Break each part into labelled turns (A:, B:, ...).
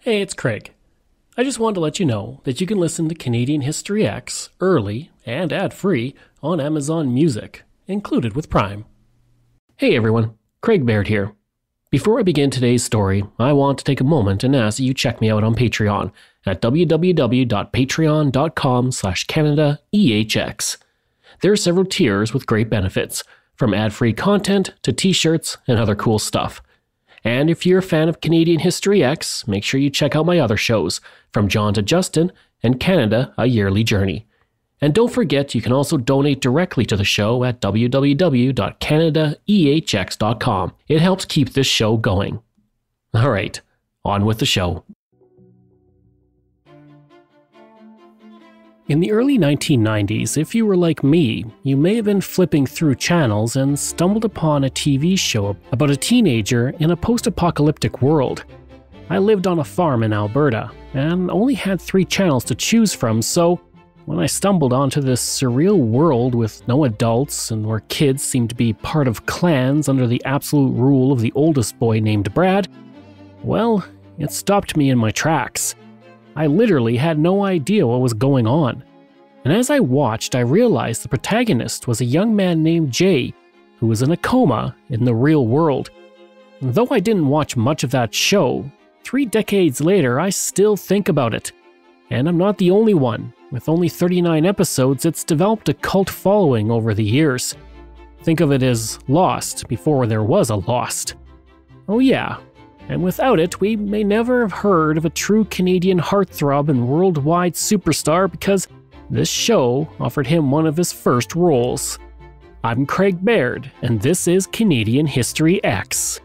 A: Hey, it's Craig. I just wanted to let you know that you can listen to Canadian History X early and ad-free on Amazon Music, included with Prime. Hey everyone, Craig Baird here. Before I begin today's story, I want to take a moment and ask that you check me out on Patreon at www.patreon.com/CanadaEHX. There are several tiers with great benefits, from ad-free content to t-shirts and other cool stuff. And if you're a fan of Canadian History X, make sure you check out my other shows, From John to Justin and Canada, A Yearly Journey. And don't forget, you can also donate directly to the show at www.canadaehx.com. It helps keep this show going. All right, on with the show. In the early 1990s, if you were like me, you may have been flipping through channels and stumbled upon a TV show about a teenager in a post-apocalyptic world. I lived on a farm in Alberta and only had 3 channels to choose from, so when I stumbled onto this surreal world with no adults and where kids seemed to be part of clans under the absolute rule of the oldest boy named Brad, well, it stopped me in my tracks. I literally had no idea what was going on. And as I watched, I realized the protagonist was a young man named Jay, who was in a coma in the real world. And though I didn't watch much of that show, 3 decades later I still think about it. And I'm not the only one. With only 39 episodes, it's developed a cult following over the years. Think of it as Lost before there was a Lost. Oh yeah. And without it, we may never have heard of a true Canadian heartthrob and worldwide superstar because this show offered him one of his first roles. I'm Craig Baird, and this is Canadian History X.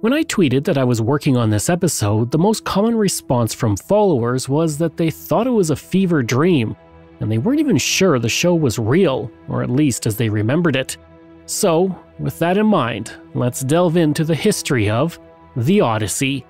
A: When I tweeted that I was working on this episode, the most common response from followers was that they thought it was a fever dream, and they weren't even sure the show was real, or at least as they remembered it. So, with that in mind, let's delve into the history of the Odyssey.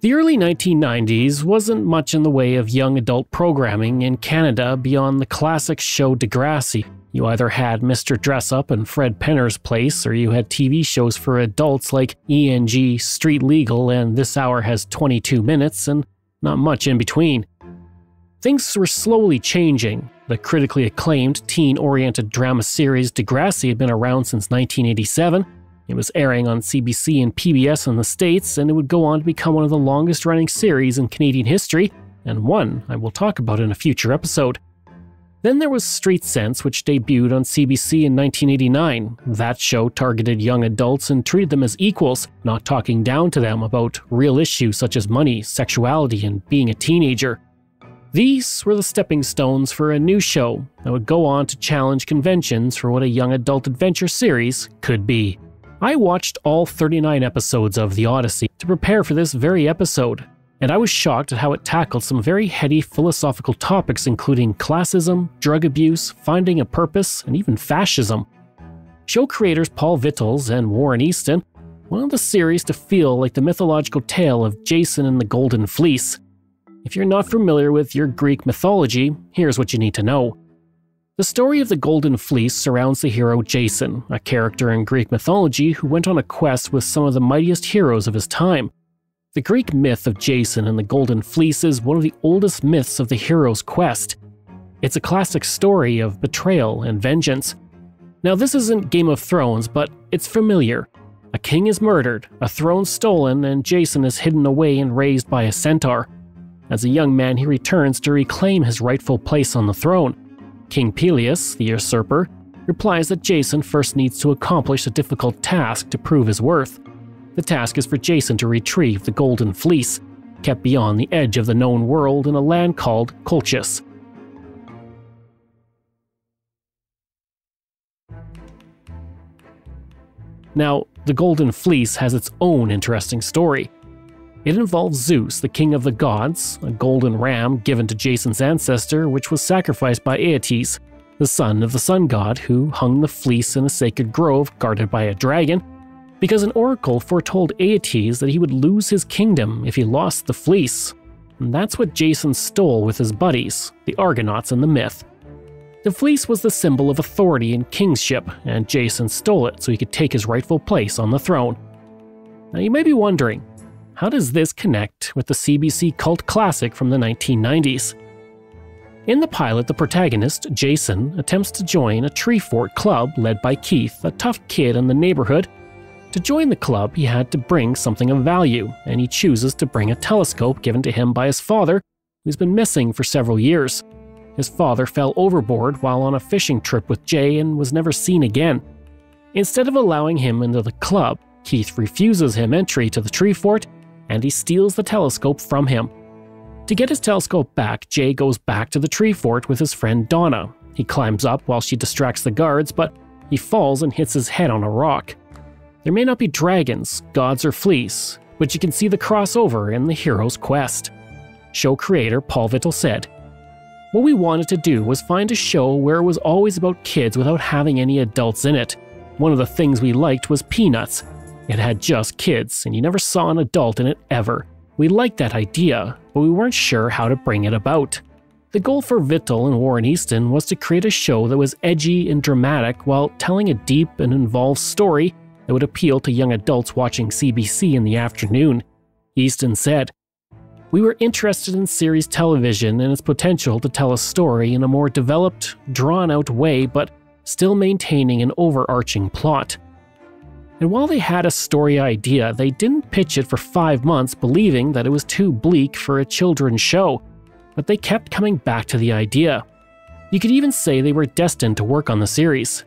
A: The early 1990s wasn't much in the way of young adult programming in Canada beyond the classic show Degrassi. You either had Mr. Dressup and Fred Penner's Place, or you had TV shows for adults like ENG, Street Legal, and This Hour Has 22 Minutes, and not much in between. Things were slowly changing. The critically acclaimed, teen-oriented drama series Degrassi had been around since 1987. It was airing on CBC and PBS in the States, and it would go on to become one of the longest-running series in Canadian history, and one I will talk about in a future episode. Then there was Street Sense, which debuted on CBC in 1989. That show targeted young adults and treated them as equals, not talking down to them about real issues such as money, sexuality, and being a teenager. These were the stepping stones for a new show that would go on to challenge conventions for what a young adult adventure series could be. I watched all 39 episodes of The Odyssey to prepare for this very episode, and I was shocked at how it tackled some very heady philosophical topics including classism, drug abuse, finding a purpose, and even fascism. Show creators Paul Vittles and Warren Easton wanted the series to feel like the mythological tale of Jason and the Golden Fleece. If you're not familiar with your Greek mythology, here's what you need to know. The story of the Golden Fleece surrounds the hero Jason, a character in Greek mythology who went on a quest with some of the mightiest heroes of his time. The Greek myth of Jason and the Golden Fleece is one of the oldest myths of the hero's quest. It's a classic story of betrayal and vengeance. Now this isn't Game of Thrones, but it's familiar. A king is murdered, a throne stolen, and Jason is hidden away and raised by a centaur. As a young man, he returns to reclaim his rightful place on the throne. King Peleus, the usurper, replies that Jason first needs to accomplish a difficult task to prove his worth. The task is for Jason to retrieve the Golden Fleece, kept beyond the edge of the known world in a land called Colchis. Now, the Golden Fleece has its own interesting story. It involves Zeus, the king of the gods, a golden ram given to Jason's ancestor, which was sacrificed by Aeetes, the son of the sun god, who hung the fleece in a sacred grove guarded by a dragon. because an oracle foretold Aeetes that he would lose his kingdom if he lost the fleece. And that's what Jason stole with his buddies, the Argonauts in the myth. The fleece was the symbol of authority and kingship, and Jason stole it so he could take his rightful place on the throne. Now you may be wondering, how does this connect with the CBC cult classic from the 1990s? In the pilot, the protagonist, Jason, attempts to join a tree fort club led by Keith, a tough kid in the neighborhood. To join the club, he had to bring something of value, and he chooses to bring a telescope given to him by his father, who's been missing for several years. His father fell overboard while on a fishing trip with Jay and was never seen again. Instead of allowing him into the club, Keith refuses him entry to the tree fort, and he steals the telescope from him. To get his telescope back, Jay goes back to the tree fort with his friend Donna. He climbs up while she distracts the guards, but he falls and hits his head on a rock. There may not be dragons, gods, or fleece, but you can see the crossover in the hero's quest. Show creator Paul Vittel said, "What we wanted to do was find a show where it was always about kids without having any adults in it. One of the things we liked was Peanuts. It had just kids, and you never saw an adult in it ever. We liked that idea, but we weren't sure how to bring it about." The goal for Vittel and Warren Easton was to create a show that was edgy and dramatic while telling a deep and involved story that would appeal to young adults watching CBC in the afternoon. Easton said, "We were interested in series television and its potential to tell a story in a more developed, drawn-out way, but still maintaining an overarching plot. And while they had a story idea, they didn't pitch it for 5 months believing that it was too bleak for a children's show, but they kept coming back to the idea. You could even say they were destined to work on the series.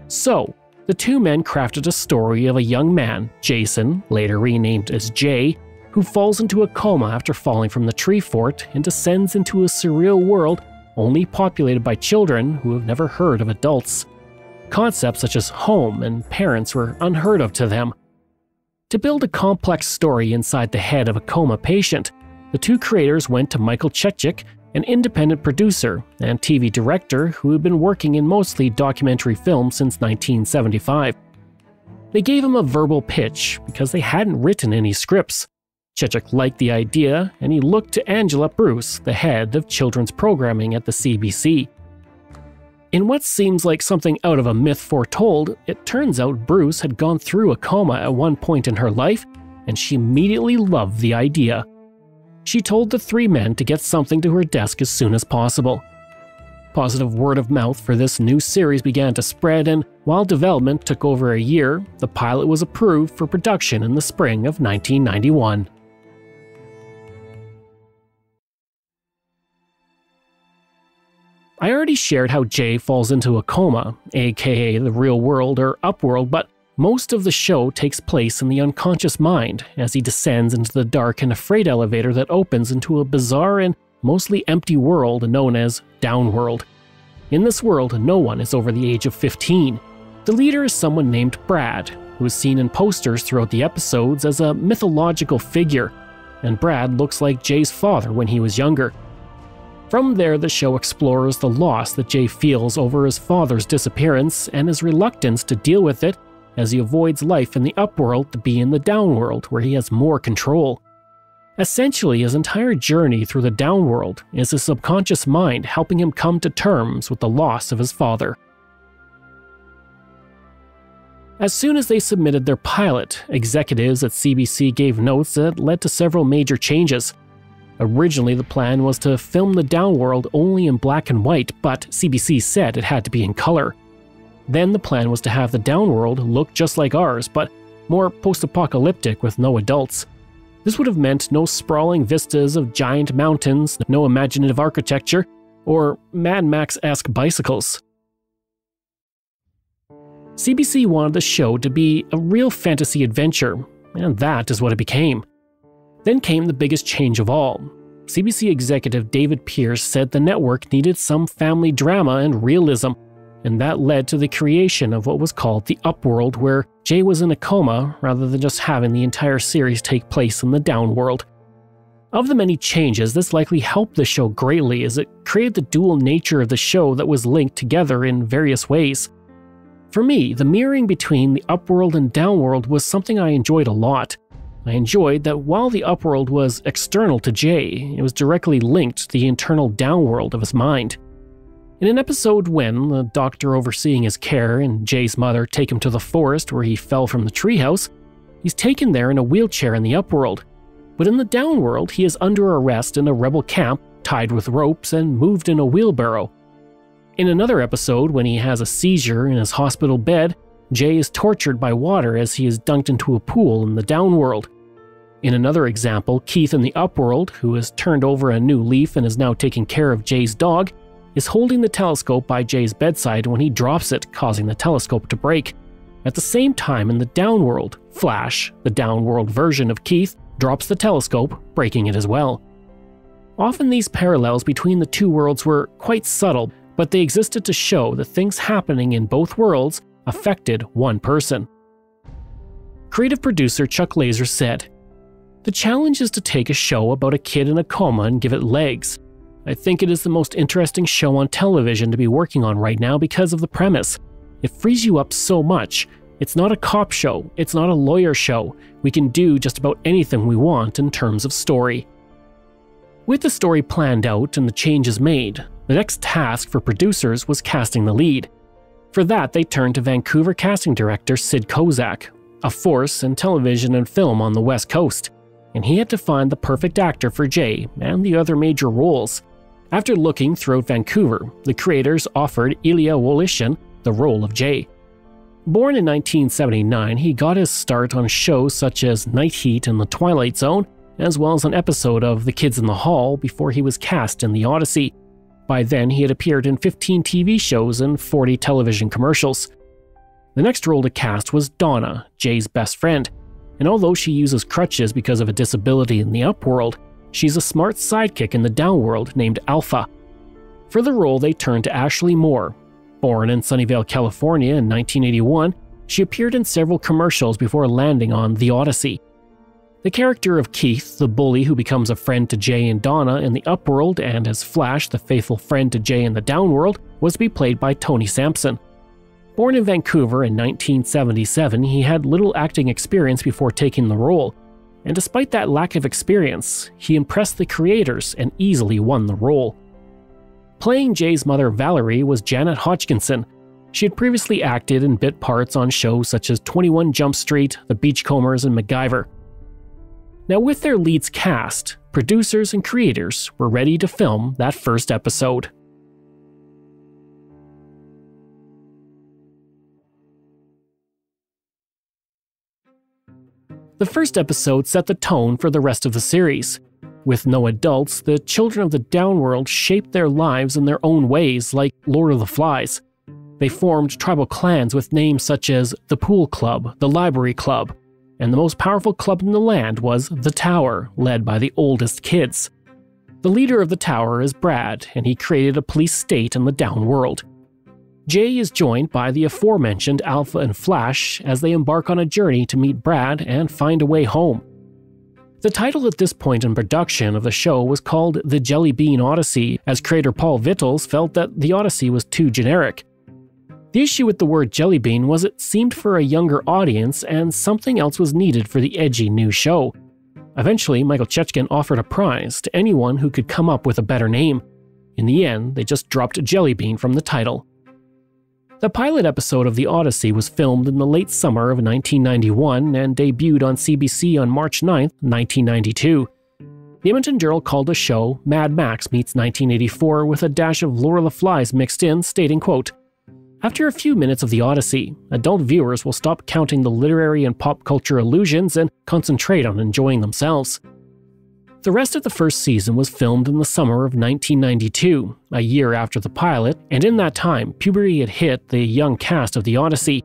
A: So, the two men crafted a story of a young man, Jason, later renamed as Jay, who falls into a coma after falling from the tree fort and descends into a surreal world only populated by children who have never heard of adults. Concepts such as home and parents were unheard of to them. To build a complex story inside the head of a coma patient, the two creators went to Michael Chechik, an independent producer and TV director who had been working in mostly documentary films since 1975. They gave him a verbal pitch because they hadn't written any scripts. Chechik liked the idea, and he looked to Angela Bruce, the head of children's programming at the CBC. In what seems like something out of a myth foretold, it turns out Bruce had gone through a coma at one point in her life, and she immediately loved the idea. She told the three men to get something to her desk as soon as possible. Positive word of mouth for this new series began to spread, and while development took over a year, the pilot was approved for production in the spring of 1991. I already shared how Jay falls into a coma, aka the real world or upworld, but most of the show takes place in the unconscious mind as he descends into the dark and freight elevator that opens into a bizarre and mostly empty world known as Downworld. In this world, no one is over the age of 15. The leader is someone named Brad, who is seen in posters throughout the episodes as a mythological figure, and Brad looks like Jay's father when he was younger. From there, the show explores the loss that Jay feels over his father's disappearance and his reluctance to deal with it as he avoids life in the upworld to be in the downworld where he has more control. Essentially, his entire journey through the downworld is his subconscious mind helping him come to terms with the loss of his father. As soon as they submitted their pilot, executives at CBC gave notes that led to several major changes. Originally, the plan was to film the downworld only in black and white, but CBC said it had to be in color. Then the plan was to have the downworld look just like ours, but more post-apocalyptic with no adults. This would have meant no sprawling vistas of giant mountains, no imaginative architecture, or Mad Max-esque bicycles. CBC wanted the show to be a real fantasy adventure, and that is what it became. Then came the biggest change of all. CBC executive David Pierce said the network needed some family drama and realism, and that led to the creation of what was called the Upworld, where Jay was in a coma rather than just having the entire series take place in the Downworld. Of the many changes, this likely helped the show greatly as it created the dual nature of the show that was linked together in various ways. For me, the mirroring between the upworld and downworld was something I enjoyed a lot. I enjoyed that while the upworld was external to Jay, it was directly linked to the internal downworld of his mind. In an episode when the doctor overseeing his care and Jay's mother take him to the forest where he fell from the treehouse, he's taken there in a wheelchair in the upworld. But in the downworld, he is under arrest in a rebel camp, tied with ropes and moved in a wheelbarrow. In another episode, when he has a seizure in his hospital bed, Jay is tortured by water as he is dunked into a pool in the downworld. In another example, Keith in the upworld, who has turned over a new leaf and is now taking care of Jay's dog, is holding the telescope by Jay's bedside when he drops it, causing the telescope to break. At the same time, in the downworld, Flash, the downworld version of Keith, drops the telescope, breaking it as well. Often these parallels between the two worlds were quite subtle, but they existed to show that things happening in both worlds affected one person. Creative producer Chuck Laser said, "The challenge is to take a show about a kid in a coma and give it legs. I think it is the most interesting show on television to be working on right now because of the premise. It frees you up so much. It's not a cop show, it's not a lawyer show. We can do just about anything we want in terms of story." With the story planned out and the changes made, the next task for producers was casting the lead. For that, they turned to Vancouver casting director Sid Kozak, a force in television and film on the West Coast, and he had to find the perfect actor for Jay and the other major roles. After looking throughout Vancouver, the creators offered Ilya Wolishin the role of Jay. Born in 1979, he got his start on shows such as Night Heat and The Twilight Zone, as well as an episode of The Kids in the Hall before he was cast in the Odyssey. By then, he had appeared in 15 TV shows and 40 television commercials. The next role to cast was Donna, Jay's best friend, and although she uses crutches because of a disability in the upworld, she's a smart sidekick in the downworld named Alpha. For the role, they turned to Ashley Moore. Born in Sunnyvale, California in 1981, she appeared in several commercials before landing on The Odyssey. The character of Keith, the bully who becomes a friend to Jay and Donna in the upworld, and as Flash, the faithful friend to Jay in the downworld, was to be played by Tony Sampson. Born in Vancouver in 1977, he had little acting experience before taking the role, and despite that lack of experience, he impressed the creators and easily won the role. Playing Jay's mother Valerie was Janet Hodgkinson. She had previously acted in bit parts on shows such as 21 Jump Street, The Beachcombers, and MacGyver. Now with their leads cast, producers and creators were ready to film that first episode. The first episode set the tone for the rest of the series. With no adults, the children of the downworld shaped their lives in their own ways, like Lord of the Flies. They formed tribal clans with names such as the Pool Club, the Library Club, and the most powerful club in the land was the Tower, led by the oldest kids. The leader of the Tower is Brad, and he created a police state in the downworld. Jay is joined by the aforementioned Alpha and Flash as they embark on a journey to meet Brad and find a way home. The title at this point in production of the show was called The Jelly Bean Odyssey, as creator Paul Vittles felt that the Odyssey was too generic. The issue with the word jelly bean was it seemed for a younger audience and something else was needed for the edgy new show. Eventually, Michael Chechkin offered a prize to anyone who could come up with a better name. In the end, they just dropped Jelly Bean from the title. The pilot episode of The Odyssey was filmed in the late summer of 1991 and debuted on CBC on March 9, 1992. The Edmonton Journal called the show Mad Max meets 1984 with a dash of Lord of the Flies mixed in, stating, quote, "After a few minutes of The Odyssey, adult viewers will stop counting the literary and pop culture allusions and concentrate on enjoying themselves." The rest of the first season was filmed in the summer of 1992, a year after the pilot, and in that time, puberty had hit the young cast of The Odyssey.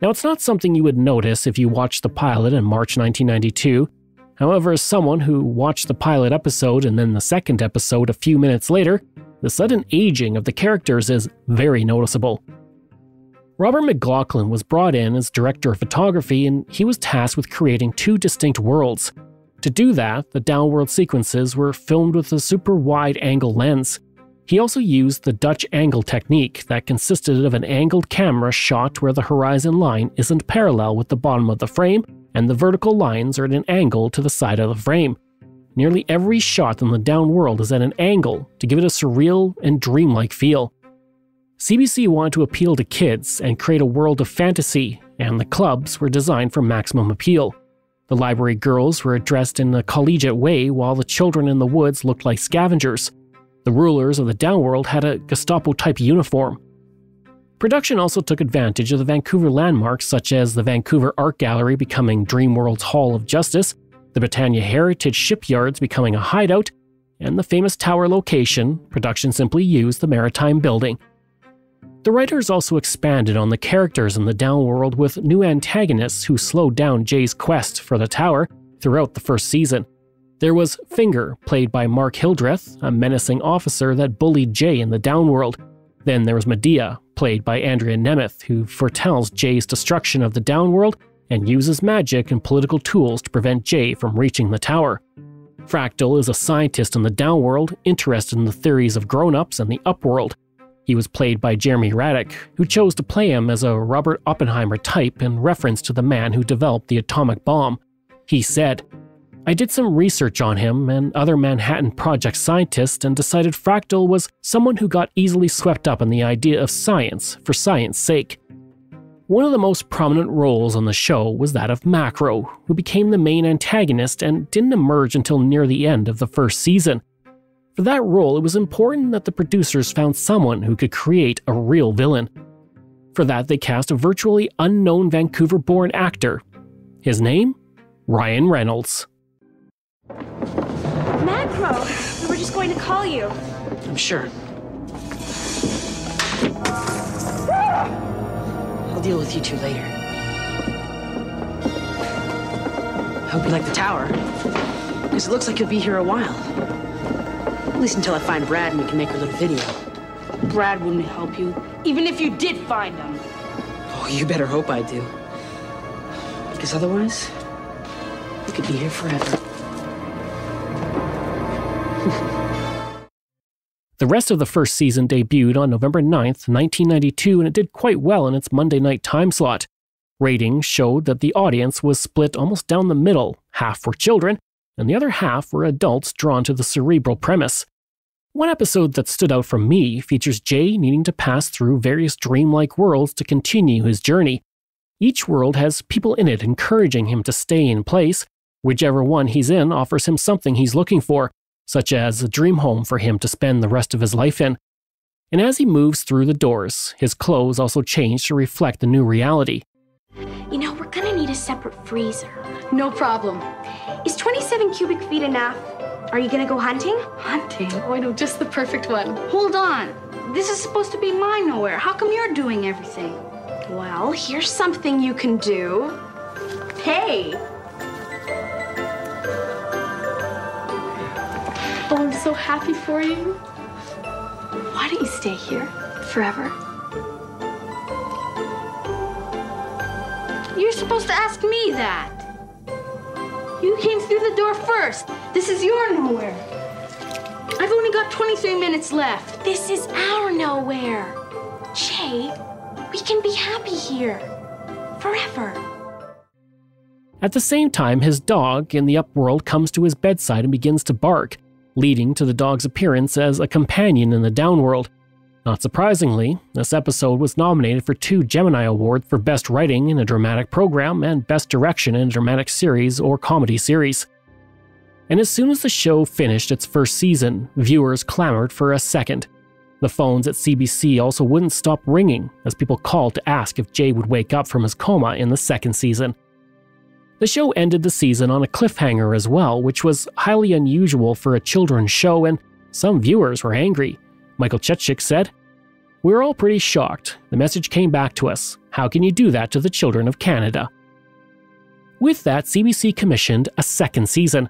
A: Now, it's not something you would notice if you watched the pilot in March 1992. However, as someone who watched the pilot episode and then the second episode a few minutes later, the sudden aging of the characters is very noticeable. Robert McLaughlin was brought in as director of photography, and he was tasked with creating two distinct worlds. To do that, the downworld sequences were filmed with a super wide-angle lens. He also used the Dutch angle technique that consisted of an angled camera shot where the horizon line isn't parallel with the bottom of the frame and the vertical lines are at an angle to the side of the frame. Nearly every shot in the downworld is at an angle to give it a surreal and dreamlike feel. CBC wanted to appeal to kids and create a world of fantasy, and the clubs were designed for maximum appeal. The library girls were dressed in a collegiate way while the children in the woods looked like scavengers. The rulers of the downworld had a Gestapo-type uniform. Production also took advantage of the Vancouver landmarks such as the Vancouver Art Gallery becoming Dreamworld's Hall of Justice, the Britannia Heritage Shipyards becoming a hideout, and the famous tower location. Production simply used the Maritime Building. The writers also expanded on the characters in the downworld with new antagonists who slowed down Jay's quest for the tower throughout the first season. There was Finger, played by Mark Hildreth, a menacing officer that bullied Jay in the downworld. Then there was Medea, played by Andrea Nemeth, who foretells Jay's destruction of the downworld and uses magic and political tools to prevent Jay from reaching the tower. Fractal is a scientist in the downworld interested in the theories of grown-ups and the upworld. He was played by Jeremy Raddick, who chose to play him as a Robert Oppenheimer type in reference to the man who developed the atomic bomb. He said, "I did some research on him and other Manhattan Project scientists and decided Fractal was someone who got easily swept up in the idea of science for science's sake." One of the most prominent roles on the show was that of Macro, who became the main antagonist and didn't emerge until near the end of the first season. For that role, it was important that the producers found someone who could create a real villain. For that, they cast a virtually unknown Vancouver-born actor. His name? Ryan Reynolds.
B: Macro, we were just going to call you.
C: I'm sure. I'll deal with you two later. Hope you like the tower, because it looks like you'll be here a while. At least until I find Brad and we can make our little video.
B: Brad wouldn't help you, even if you did find him.
C: Oh, you better hope I do. Because otherwise, we could be here forever.
A: The rest of the first season debuted on November 9th, 1992, and it did quite well in its Monday night time slot. Ratings showed that the audience was split almost down the middle, half were children, and the other half were adults drawn to the cerebral premise. One episode that stood out for me features Jay needing to pass through various dreamlike worlds to continue his journey. Each world has people in it encouraging him to stay in place. Whichever one he's in offers him something he's looking for, such as a dream home for him to spend the rest of his life in. And as he moves through the doors, his clothes also change to reflect the new reality.
B: You know, we're gonna need a separate freezer.
D: No problem.
B: Is 27 cubic feet enough? Are you gonna go hunting?
D: Hunting? Oh, I know just the perfect one.
B: Hold on. This is supposed to be my nowhere. How come you're doing everything? Well, here's something you can do. Hey!
D: Oh, I'm so happy for you.
B: Why don't you stay here forever? You're supposed to ask me that. You came through the door first. This is your nowhere. I've only got 23 minutes left. This is our nowhere. Jay, we can be happy here. Forever.
A: At the same time, his dog in the upworld comes to his bedside and begins to bark, leading to the dog's appearance as a companion in the downworld. Not surprisingly, this episode was nominated for 2 Gemini Awards for Best Writing in a Dramatic Program and Best Direction in a Dramatic Series or Comedy Series. And as soon as the show finished its first season, viewers clamored for a second. The phones at CBC also wouldn't stop ringing as people called to ask if Jay would wake up from his coma in the second season. The show ended the season on a cliffhanger as well, which was highly unusual for a children's show, and some viewers were angry. Michael Chechik said, "We're all pretty shocked. The message came back to us. How can you do that to the children of Canada?" With that, CBC commissioned a second season.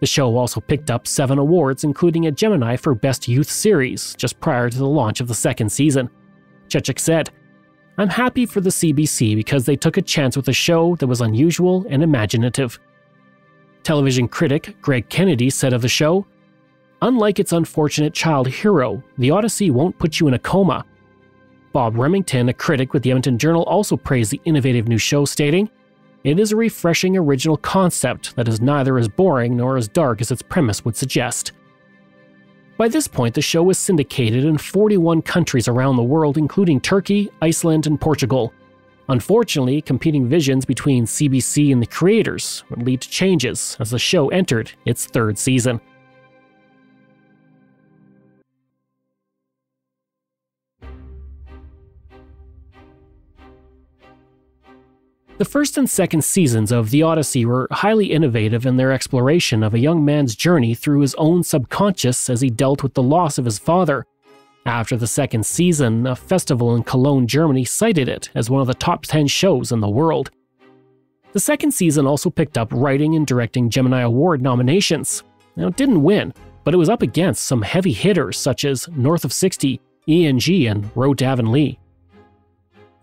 A: The show also picked up 7 awards, including a Gemini for Best Youth Series, just prior to the launch of the second season. Chechik said, "I'm happy for the CBC because they took a chance with a show that was unusual and imaginative." Television critic Greg Kennedy said of the show, Unlike its unfortunate child hero, the Odyssey won't put you in a coma. Bob Remington, a critic with the Edmonton Journal, also praised the innovative new show, stating, "It is a refreshing original concept that is neither as boring nor as dark as its premise would suggest." By this point, the show was syndicated in 41 countries around the world, including Turkey, Iceland, and Portugal. Unfortunately, competing visions between CBC and the creators would lead to changes as the show entered its third season. The first and second seasons of The Odyssey were highly innovative in their exploration of a young man's journey through his own subconscious as he dealt with the loss of his father. After the second season, a festival in Cologne, Germany cited it as one of the top 10 shows in the world. The second season also picked up writing and directing Gemini Award nominations. Now, it didn't win, but it was up against some heavy hitters such as North of 60, ENG, and Road to Avonlea.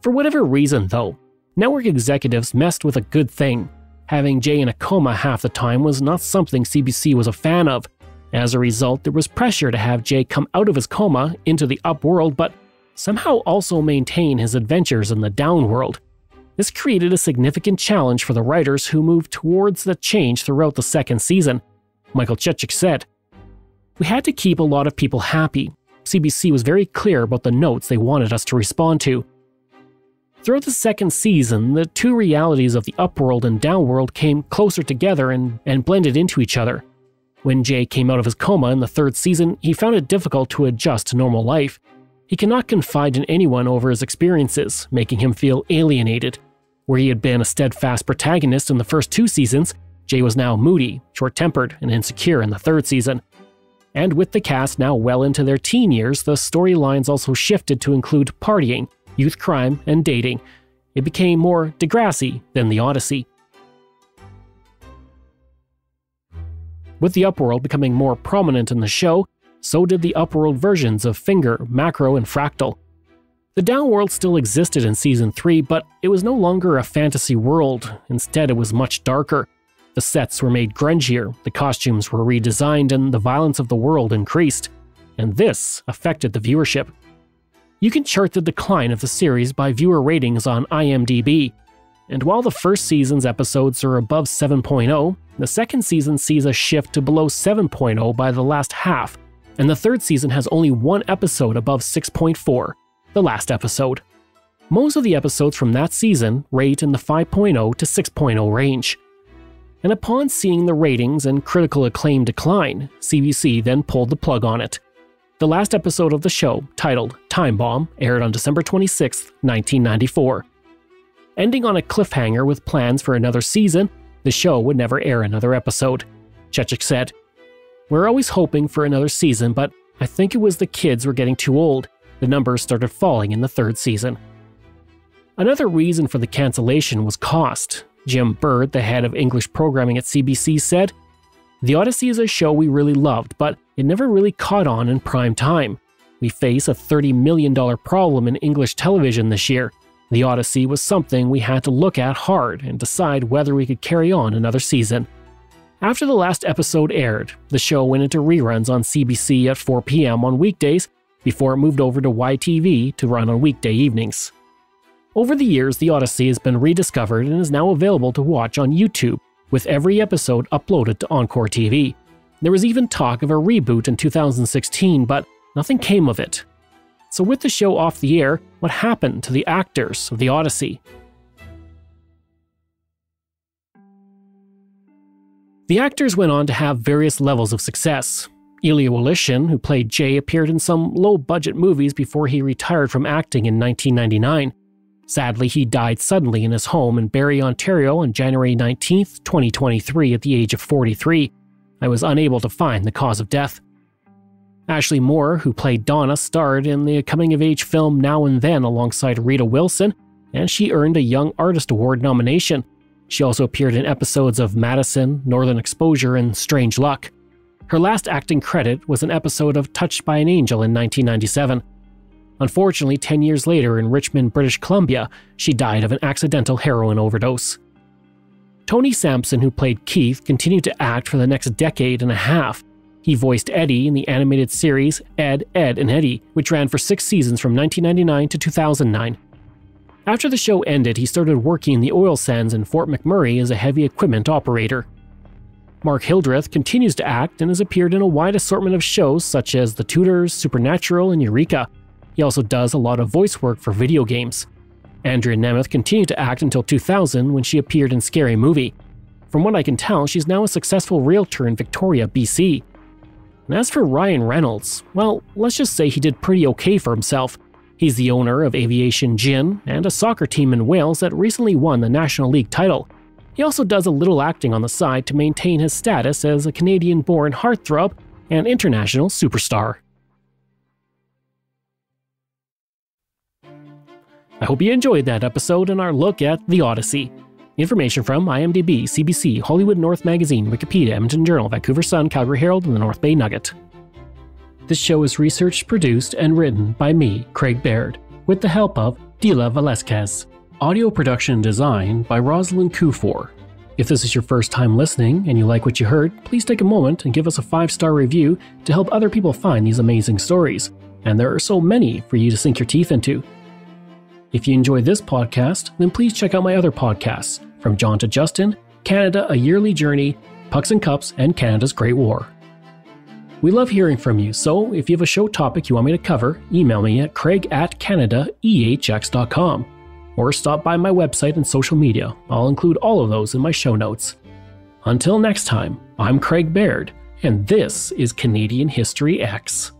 A: For whatever reason, though, network executives messed with a good thing. Having Jay in a coma half the time was not something CBC was a fan of. As a result, there was pressure to have Jay come out of his coma into the upworld, but somehow also maintain his adventures in the downworld. This created a significant challenge for the writers, who moved towards the change throughout the second season. Michael Chechik said, "We had to keep a lot of people happy. CBC was very clear about the notes they wanted us to respond to." Throughout the second season, the two realities of the upworld and downworld came closer together and blended into each other. When Jay came out of his coma in the third season, he found it difficult to adjust to normal life. He cannot confide in anyone over his experiences, making him feel alienated. Where he had been a steadfast protagonist in the first two seasons, Jay was now moody, short-tempered, and insecure in the third season. And with the cast now well into their teen years, the storylines also shifted to include partying, youth crime, and dating. It became more Degrassi than The Odyssey. With the Upworld becoming more prominent in the show, so did the Upworld versions of Finger, Macro, and Fractal. The Downworld still existed in Season 3, but it was no longer a fantasy world. Instead, it was much darker. The sets were made grungier, the costumes were redesigned, and the violence of the world increased. And this affected the viewership. You can chart the decline of the series by viewer ratings on IMDb. And while the first season's episodes are above 7.0, the second season sees a shift to below 7.0 by the last half, and the third season has only one episode above 6.4, the last episode. Most of the episodes from that season rate in the 5.0 to 6.0 range. And upon seeing the ratings and critical acclaim decline, CBC then pulled the plug on it. The last episode of the show, titled Time Bomb, aired on December 26, 1994. Ending on a cliffhanger with plans for another season, the show would never air another episode. Chechik said, "We're always hoping for another season, but I think it was the kids were getting too old. The numbers started falling in the third season." Another reason for the cancellation was cost. Jim Baird, the head of English programming at CBC, said, "The Odyssey is a show we really loved, but it never really caught on in prime time. We face a $30 million problem in English television this year. The Odyssey was something we had to look at hard and decide whether we could carry on another season." After the last episode aired, the show went into reruns on CBC at 4 p.m. on weekdays before it moved over to YTV to run on weekday evenings. Over the years, The Odyssey has been rediscovered and is now available to watch on YouTube, with every episode uploaded to Encore TV. There was even talk of a reboot in 2016, but nothing came of it. So with the show off the air, what happened to the actors of The Odyssey? The actors went on to have various levels of success. Ilya Wolishin, who played Jay, appeared in some low-budget movies before he retired from acting in 1999. Sadly, he died suddenly in his home in Barrie, Ontario on January 19, 2023 at the age of 43. I was unable to find the cause of death. Ashley Moore, who played Donna, starred in the coming-of-age film Now and Then alongside Rita Wilson, and she earned a Young Artist Award nomination. She also appeared in episodes of Madison, Northern Exposure, and Strange Luck. Her last acting credit was an episode of Touched by an Angel in 1997. Unfortunately, 10 years later in Richmond, British Columbia, she died of an accidental heroin overdose. Tony Sampson, who played Keith, continued to act for the next decade and a half. He voiced Eddie in the animated series Ed, Edd and Eddy, which ran for 6 seasons from 1999 to 2009. After the show ended, he started working in the oil sands in Fort McMurray as a heavy equipment operator. Mark Hildreth continues to act and has appeared in a wide assortment of shows such as The Tudors, Supernatural, and Eureka. He also does a lot of voice work for video games. Andrea Nemeth continued to act until 2000 when she appeared in Scary Movie. From what I can tell, she's now a successful realtor in Victoria, BC. And as for Ryan Reynolds, well, let's just say he did pretty okay for himself. He's the owner of Aviation Gin and a soccer team in Wales that recently won the National League title. He also does a little acting on the side to maintain his status as a Canadian-born heartthrob and international superstar. I hope you enjoyed that episode and our look at The Odyssey. Information from IMDb, CBC, Hollywood North Magazine, Wikipedia, Edmonton Journal, Vancouver Sun, Calgary Herald, and the North Bay Nugget. This show is researched, produced, and written by me, Craig Baird, with the help of Dila Velasquez. Audio production and design by Rosalind Kufor. If this is your first time listening and you like what you heard, please take a moment and give us a 5-star review to help other people find these amazing stories. And there are so many for you to sink your teeth into. If you enjoyed this podcast, then please check out my other podcasts, From John to Justin, Canada, A Yearly Journey, Pucks and Cups, and Canada's Great War. We love hearing from you, so if you have a show topic you want me to cover, email me at craig@canadaehx.com. Or stop by my website and social media. I'll include all of those in my show notes. Until next time, I'm Craig Baird, and this is Canadian History X.